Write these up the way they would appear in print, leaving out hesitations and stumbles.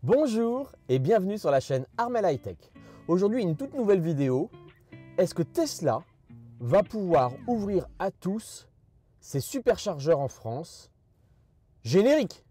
Bonjour et bienvenue sur la chaîne Armel High Tech. Aujourd'hui, une toute nouvelle vidéo. Est-ce que Tesla va pouvoir ouvrir à tous ses superchargeurs en France? Générique!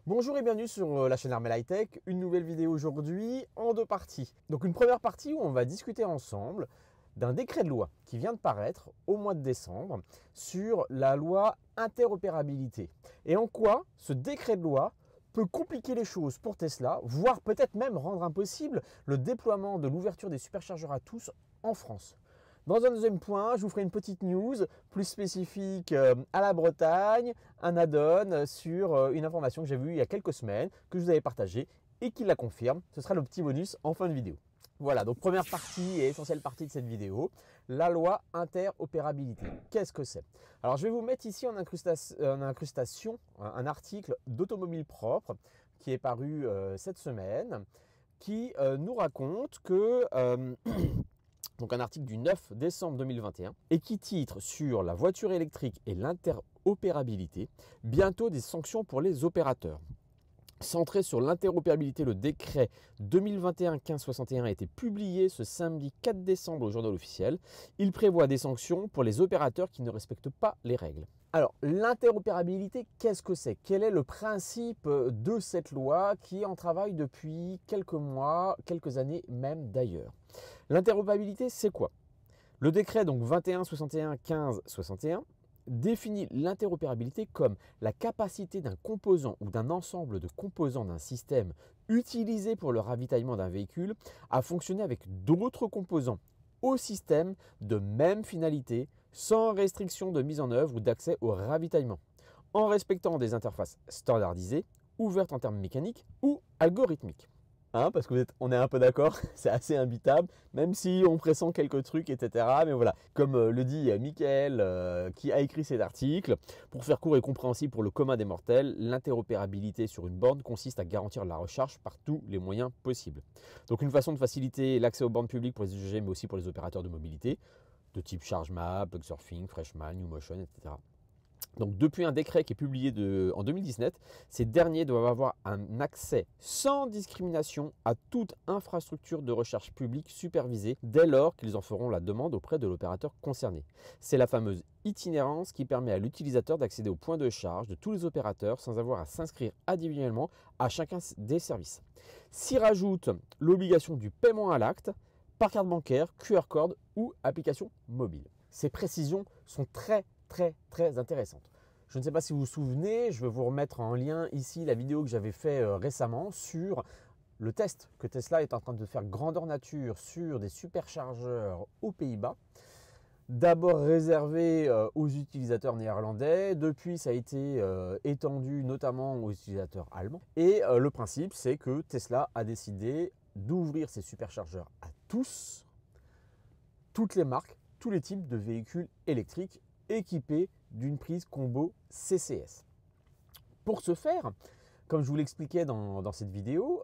Bonjour et bienvenue sur la chaîne Armel High Tech. Une nouvelle vidéo aujourd'hui en deux parties. Donc une première partie où on va discuter ensemble d'un décret de loi qui vient de paraître au mois de décembre sur la loi interopérabilité. Et en quoi ce décret de loi peut compliquer les choses pour Tesla, voire peut-être même rendre impossible le déploiement de l'ouverture des superchargeurs à tous en France. Dans un deuxième point, je vous ferai une petite news plus spécifique à la Bretagne, un add-on sur une information que j'ai vue il y a quelques semaines, que je vous avais partagée et qui la confirme. Ce sera le petit bonus en fin de vidéo. Voilà, donc première partie et essentielle partie de cette vidéo, la loi interopérabilité. Qu'est-ce que c'est? Alors je vais vous mettre ici en incrustation un article d'Automobile Propre qui est paru cette semaine, qui nous raconte que... Donc un article du 9 décembre 2021 et qui titre sur la voiture électrique et l'interopérabilité, bientôt des sanctions pour les opérateurs. Centré sur l'interopérabilité, le décret 2021-1561 a été publié ce samedi 4 décembre au journal officiel. Il prévoit des sanctions pour les opérateurs qui ne respectent pas les règles. Alors, l'interopérabilité, qu'est-ce que c'est? Quel est le principe de cette loi qui est en travail depuis quelques mois, quelques années même d'ailleurs? L'interopérabilité, c'est quoi? Le décret donc 21-61-15-61 définit l'interopérabilité comme la capacité d'un composant ou d'un ensemble de composants d'un système utilisé pour le ravitaillement d'un véhicule à fonctionner avec d'autres composants au système de même finalité, sans restriction de mise en œuvre ou d'accès au ravitaillement, en respectant des interfaces standardisées, ouvertes en termes mécaniques ou algorithmiques. Parce que on est un peu d'accord, c'est assez imbitable, même si on pressent quelques trucs, etc. Mais voilà, comme le dit Mickaël, qui a écrit cet article, pour faire court et compréhensible pour le commun des mortels, l'interopérabilité sur une borne consiste à garantir la recharge par tous les moyens possibles. Donc une façon de faciliter l'accès aux bornes publiques pour les usagers, mais aussi pour les opérateurs de mobilité, de type ChargeMap, Plugsurfing, Freshman, NewMotion, etc. Donc depuis un décret qui est publié en 2019, ces derniers doivent avoir un accès sans discrimination à toute infrastructure de recherche publique supervisée dès lors qu'ils en feront la demande auprès de l'opérateur concerné. C'est la fameuse itinérance qui permet à l'utilisateur d'accéder aux points de charge de tous les opérateurs sans avoir à s'inscrire individuellement à chacun des services. S'y rajoute l'obligation du paiement à l'acte par carte bancaire, QR code ou application mobile. Ces précisions sont très intéressantes. Je ne sais pas si vous vous souvenez, je vais vous remettre en lien ici la vidéo que j'avais fait récemment sur le test que Tesla est en train de faire grandeur nature sur des superchargeurs aux Pays-Bas. D'abord réservé aux utilisateurs néerlandais, depuis ça a été étendu notamment aux utilisateurs allemands. Et le principe, c'est que Tesla a décidé d'ouvrir ses superchargeurs à tous, toutes les marques, tous les types de véhicules électriques équipés d'une prise combo CCS. Pour ce faire, comme je vous l'expliquais dans cette vidéo,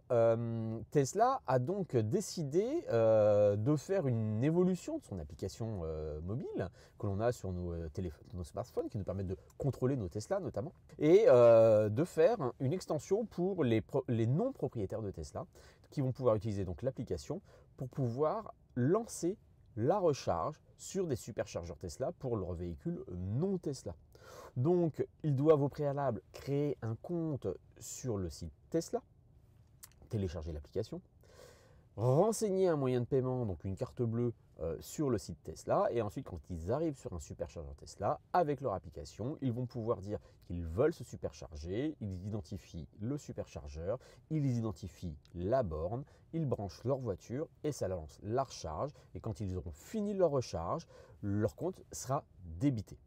Tesla a donc décidé de faire une évolution de son application mobile que l'on a sur nos smartphones qui nous permettent de contrôler nos Tesla notamment et de faire une extension pour les non-propriétaires de Tesla qui vont pouvoir utiliser donc l'application pour pouvoir lancer la recharge sur des superchargeurs Tesla pour leurs véhicules non Tesla. Donc, ils doivent au préalable créer un compte sur le site Tesla, télécharger l'application, renseigner un moyen de paiement, donc une carte bleue sur le site Tesla, et ensuite quand ils arrivent sur un superchargeur Tesla, avec leur application, ils vont pouvoir dire qu'ils veulent se supercharger, ils identifient le superchargeur, ils identifient la borne, ils branchent leur voiture et ça lance la recharge, et quand ils auront fini leur recharge, leur compte sera débité.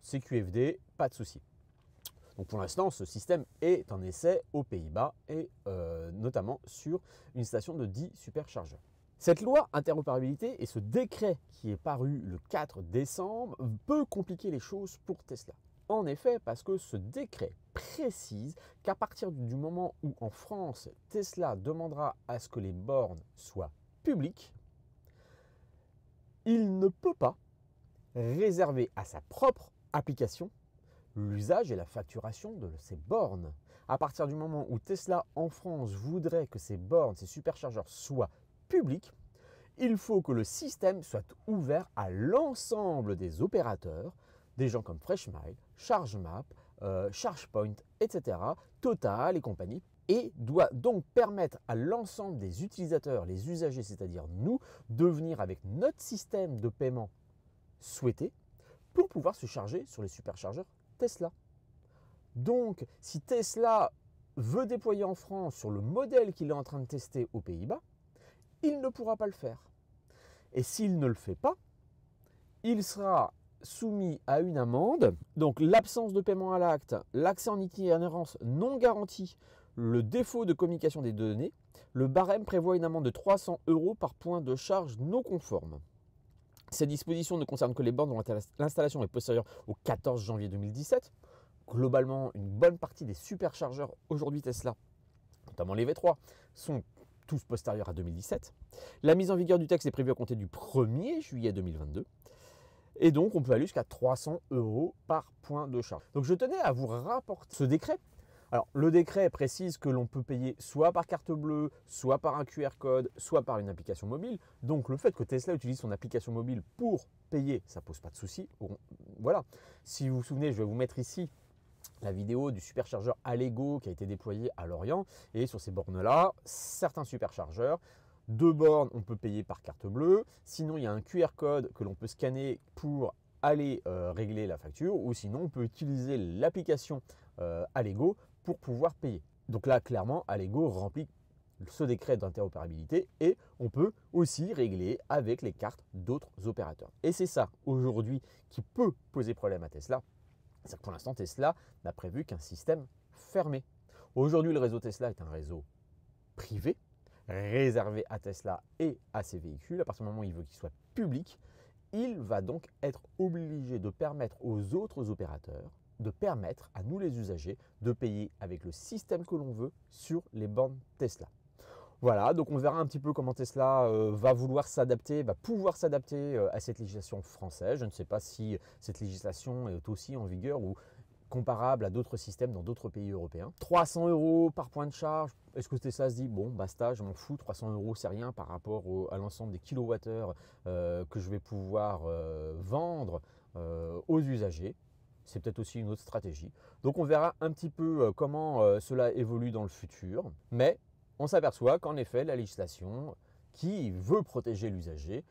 CQFD, pas de souci. Donc pour l'instant, ce système est en essai aux Pays-Bas et notamment sur une station de 10 superchargeurs. Cette loi interopérabilité et ce décret qui est paru le 4 décembre peut compliquer les choses pour Tesla. En effet, parce que ce décret précise qu'à partir du moment où en France, Tesla demandera à ce que les bornes soient publiques, il ne peut pas réserver à sa propre application l'usage et la facturation de ces bornes. À partir du moment où Tesla en France voudrait que ces bornes, ces superchargeurs soient publics, il faut que le système soit ouvert à l'ensemble des opérateurs, des gens comme Freshmile, ChargeMap, ChargePoint, etc., Total et compagnie, et doit donc permettre à l'ensemble des utilisateurs, les usagers, c'est-à-dire nous, de venir avec notre système de paiement souhaité pour pouvoir se charger sur les superchargeurs Tesla. Donc, si Tesla veut déployer en France sur le modèle qu'il est en train de tester aux Pays-Bas, il ne pourra pas le faire. Et s'il ne le fait pas, il sera soumis à une amende. Donc, l'absence de paiement à l'acte, l'accès en itinérance non garanti, le défaut de communication des données, le barème prévoit une amende de 300 € par point de charge non conforme. Ces dispositions ne concernent que les bornes dont l'installation est postérieure au 14 janvier 2017. Globalement, une bonne partie des superchargeurs aujourd'hui Tesla, notamment les V3, sont tous postérieurs à 2017. La mise en vigueur du texte est prévue à compter du 1er juillet 2022. Et donc, on peut aller jusqu'à 300 € par point de charge. Donc, je tenais à vous rapporter ce décret. Alors, le décret précise que l'on peut payer soit par carte bleue, soit par un QR code, soit par une application mobile. Donc, le fait que Tesla utilise son application mobile pour payer, ça ne pose pas de souci. Bon, voilà. Si vous vous souvenez, je vais vous mettre ici la vidéo du superchargeur Allego qui a été déployé à Lorient. Et sur ces bornes-là, certains superchargeurs, 2 bornes, on peut payer par carte bleue. Sinon, il y a un QR code que l'on peut scanner pour aller régler la facture. Ou sinon, on peut utiliser l'application Allego pour pouvoir payer. Donc là, clairement, Allego remplit ce décret d'interopérabilité et on peut aussi régler avec les cartes d'autres opérateurs. Et c'est ça, aujourd'hui, qui peut poser problème à Tesla. C'est que pour l'instant, Tesla n'a prévu qu'un système fermé. Aujourd'hui, le réseau Tesla est un réseau privé, réservé à Tesla et à ses véhicules. À partir du moment où il veut qu'il soit public, il va donc être obligé de permettre aux autres opérateurs de permettre à nous les usagers de payer avec le système que l'on veut sur les bornes Tesla. Voilà, donc on verra un petit peu comment Tesla va vouloir s'adapter, va pouvoir s'adapter à cette législation française. Je ne sais pas si cette législation est aussi en vigueur ou comparable à d'autres systèmes dans d'autres pays européens. 300 € par point de charge, est-ce que Tesla se dit, bon basta, je m'en fous, 300 € c'est rien par rapport à l'ensemble des kilowattheures que je vais pouvoir vendre aux usagers? C'est peut-être aussi une autre stratégie. Donc on verra un petit peu comment cela évolue dans le futur. Mais on s'aperçoit qu'en effet, la législation qui veut protéger l'usager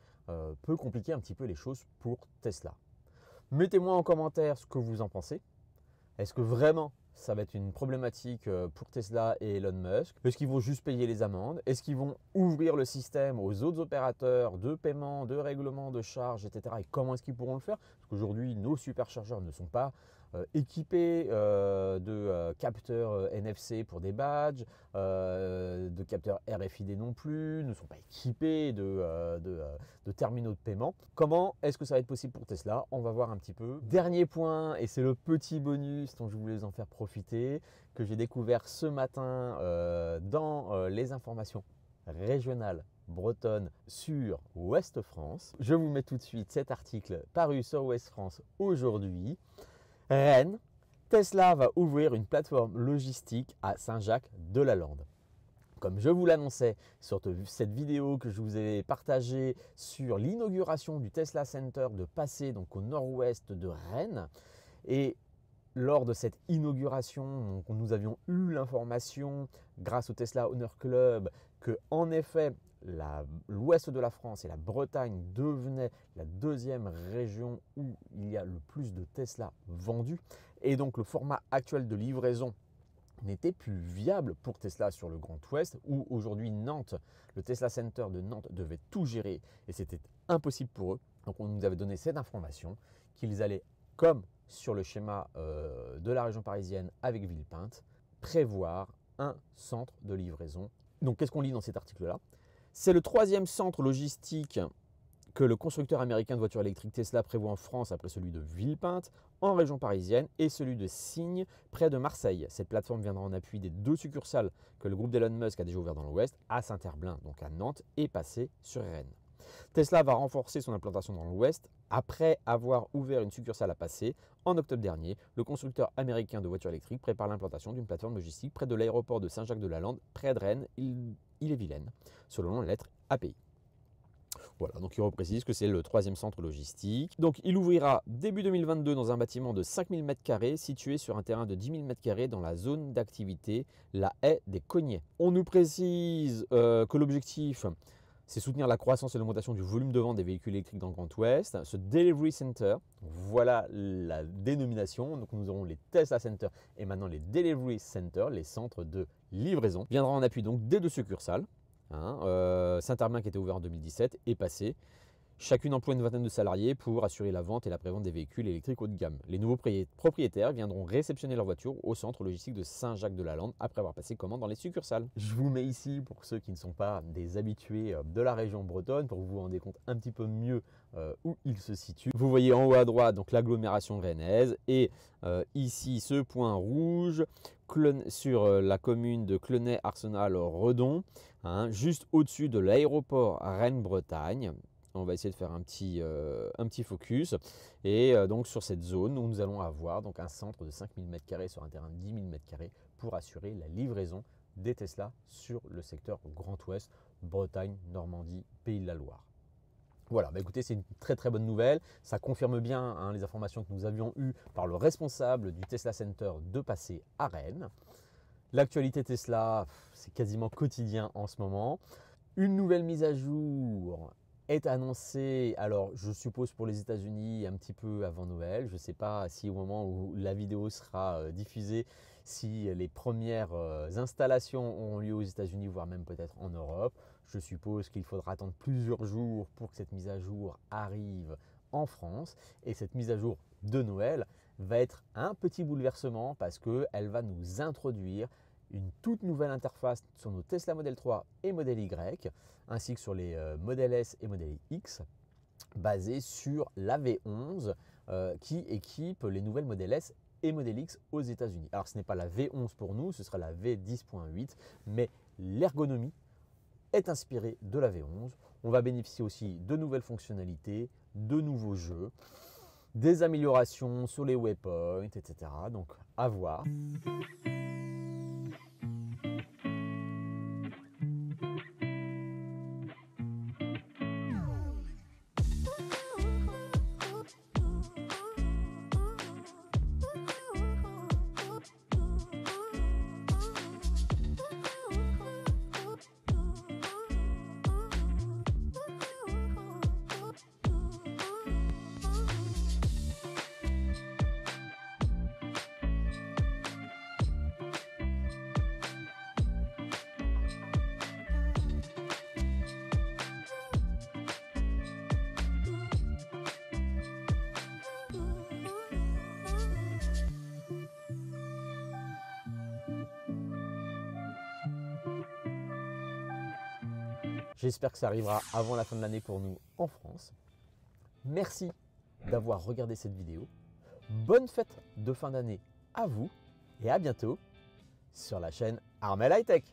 peut compliquer un petit peu les choses pour Tesla. Mettez-moi en commentaire ce que vous en pensez. Est-ce que vraiment ça va être une problématique pour Tesla et Elon Musk? Est-ce qu'ils vont juste payer les amendes? Est-ce qu'ils vont ouvrir le système aux autres opérateurs de paiement, de règlement, de charges, etc. Et comment est-ce qu'ils pourront le faire? Parce qu'aujourd'hui, nos superchargeurs ne sont pas équipés de capteurs NFC pour des badges, de capteurs RFID non plus, ne sont pas équipés de terminaux de paiement. Comment est-ce que ça va être possible pour Tesla? On va voir un petit peu. Dernier point, et c'est le petit bonus dont je voulais vous en faire profiter, que j'ai découvert ce matin dans les informations régionales bretonnes sur Ouest France. Je vous mets tout de suite cet article paru sur Ouest France aujourd'hui. Rennes, Tesla va ouvrir une plateforme logistique à Saint-Jacques-de-la-Lande. Comme je vous l'annonçais sur cette vidéo que je vous ai partagée sur l'inauguration du Tesla Center de Passé, donc au nord-ouest de Rennes, et lors de cette inauguration, donc, nous avions eu l'information grâce au Tesla Owner Club que en effet l'ouest de la France et la Bretagne devenaient la deuxième région où il y a le plus de Tesla vendus. Et donc le format actuel de livraison n'était plus viable pour Tesla sur le Grand Ouest, où aujourd'hui Nantes, le Tesla Center de Nantes devait tout gérer et c'était impossible pour eux. Donc on nous avait donné cette information qu'ils allaient, comme sur le schéma de la région parisienne avec Villepinte, prévoir un centre de livraison. Donc qu'est-ce qu'on lit dans cet article-là? C'est le 3e centre logistique que le constructeur américain de voitures électriques Tesla prévoit en France après celui de Villepinte, en région parisienne, et celui de Signes, près de Marseille. Cette plateforme viendra en appui des 2 succursales que le groupe d'Elon Musk a déjà ouvertes dans l'Ouest, à Saint-Herblain, donc à Nantes, et Passé sur Rennes. Tesla va renforcer son implantation dans l'Ouest après avoir ouvert une succursale à Passé. En octobre dernier, le constructeur américain de voitures électriques prépare l'implantation d'une plateforme logistique près de l'aéroport de Saint-Jacques-de-la-Lande, près de Rennes, Ille-et-Vilaine, selon la lettre API. Voilà, donc il reprécise que c'est le 3e centre logistique. Donc il ouvrira début 2022 dans un bâtiment de 5000 m² situé sur un terrain de 10 000 m² dans la zone d'activité, la haie des Cognets. On nous précise que l'objectif, c'est soutenir la croissance et l'augmentation du volume de vente des véhicules électriques dans le Grand Ouest. Ce Delivery Center, voilà la dénomination. Donc nous aurons les Tesla Center et maintenant les Delivery Center, les centres de livraison, viendra en appui donc des 2 succursales. Saint-Herblain qui était ouvert en 2017 est passé. Chacune emploie une vingtaine de salariés pour assurer la vente et la prévente des véhicules électriques haut de gamme. Les nouveaux propriétaires viendront réceptionner leurs voitures au centre logistique de Saint-Jacques-de-la-Lande après avoir passé commande dans les succursales. Je vous mets ici, pour ceux qui ne sont pas des habitués de la région bretonne, pour que vous vous rendiez compte un petit peu mieux où il se situe. Vous voyez en haut à droite donc l'agglomération rennaise et ici ce point rouge sur la commune de Clenay-Arsenal-Redon, juste au-dessus de l'aéroport Rennes-Bretagne. On va essayer de faire un petit focus. Et donc sur cette zone, nous allons avoir donc un centre de 5000 m² sur un terrain de 10 000 m² pour assurer la livraison des Tesla sur le secteur Grand Ouest, Bretagne, Normandie, Pays de la Loire. Voilà, bah écoutez, c'est une très très bonne nouvelle. Ça confirme bien les informations que nous avions eues par le responsable du Tesla Center de Passé à Rennes. L'actualité Tesla, c'est quasiment quotidien en ce moment. Une nouvelle mise à jour est annoncé, alors je suppose pour les États-Unis un petit peu avant Noël. Je ne sais pas si au moment où la vidéo sera diffusée, si les premières installations auront lieu aux États-Unis, voire même peut-être en Europe. Je suppose qu'il faudra attendre plusieurs jours pour que cette mise à jour arrive en France. Et cette mise à jour de Noël va être un petit bouleversement parce qu'elle va nous introduire une toute nouvelle interface sur nos Tesla Model 3 et Model Y, ainsi que sur les Model S et Model X, basée sur la V11 qui équipe les nouvelles Model S et Model X aux États-Unis. Alors ce n'est pas la V11 pour nous, ce sera la V10.8, mais l'ergonomie est inspirée de la V11. On va bénéficier aussi de nouvelles fonctionnalités, de nouveaux jeux, des améliorations sur les waypoints, etc. Donc à voir. J'espère que ça arrivera avant la fin de l'année pour nous en France. Merci d'avoir regardé cette vidéo. Bonne fête de fin d'année à vous et à bientôt sur la chaîne Armel High Tech.